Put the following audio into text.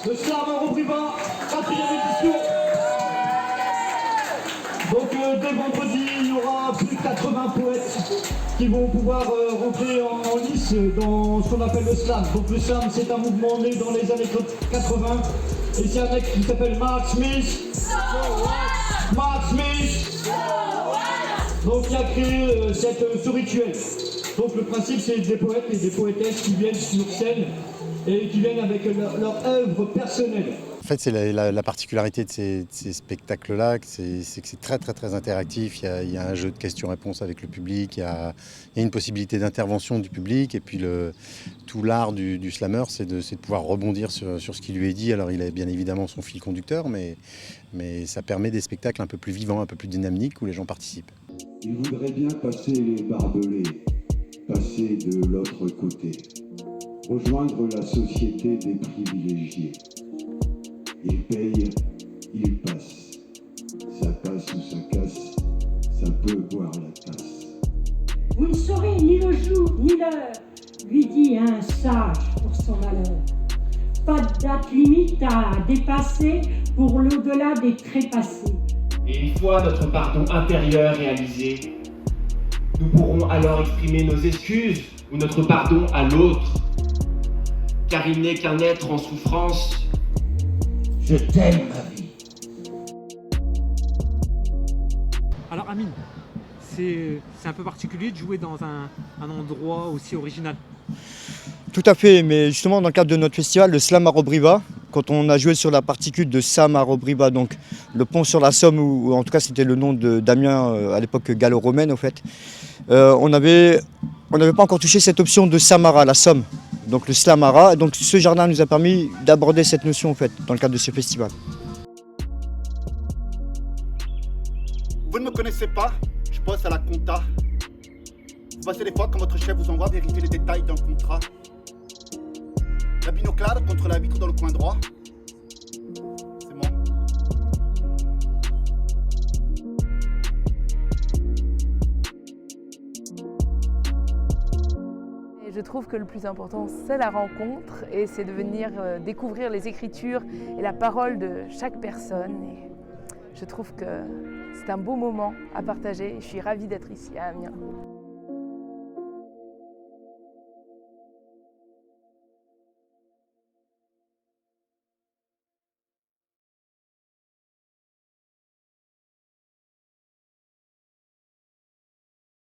Le slam Robriva, 4e édition. Donc dès vendredi, il y aura plus de 80 poètes qui vont pouvoir rentrer en lice dans ce qu'on appelle le slam. Donc le slam, c'est un mouvement né dans les années 80. Et c'est un mec qui s'appelle Mark Smith. Mark Smith. Donc il a créé ce rituel. Donc le principe, c'est des poètes et des poétesses qui viennent sur scène et qui viennent avec leur œuvre personnelle. En fait, c'est la particularité de ces spectacles-là, c'est que c'est très interactif. Il y a un jeu de questions-réponses avec le public, il y a une possibilité d'intervention du public. Et puis tout l'art du slammer, c'est de pouvoir rebondir sur ce qui lui est dit. Alors il a bien évidemment son fil conducteur, mais ça permet des spectacles un peu plus vivants, un peu plus dynamiques, où les gens participent. Il voudrait bien passer les barbelés, passer de l'autre côté, rejoindre la société des privilégiés. Il paye, il passe. Ça passe ou ça casse, ça peut boire la tasse. Vous ne saurez ni le jour ni l'heure, lui dit un sage pour son malheur. Pas de date limite à dépasser pour l'au-delà des trépassés. Et une fois notre pardon intérieur réalisé, nous pourrons alors exprimer nos excuses ou notre pardon à l'autre. Car il n'est qu'un être en souffrance. Je t'aime, ma vie. Alors Amine, c'est un peu particulier de jouer dans un endroit aussi original. Tout à fait, mais justement dans le cadre de notre festival, le Slam à Robriva, quand on a joué sur la particule de Sam à Robriva, donc le pont sur la Somme, ou en tout cas c'était le nom de Damien à l'époque gallo-romaine en fait, on n'avait pas encore touché cette option de Samara, la Somme, donc le Slamara. Donc ce jardin nous a permis d'aborder cette notion en fait dans le cadre de ce festival. Vous ne me connaissez pas, je bosse à la compta. Vous passez les fois quand votre chef vous envoie vérifier les détails d'un contrat. La binoclade contre la vitre dans le coin droit. C'est moi. Je trouve que le plus important, c'est la rencontre et c'est de venir découvrir les écritures et la parole de chaque personne. Et je trouve que c'est un beau moment à partager. Je suis ravie d'être ici à Amiens.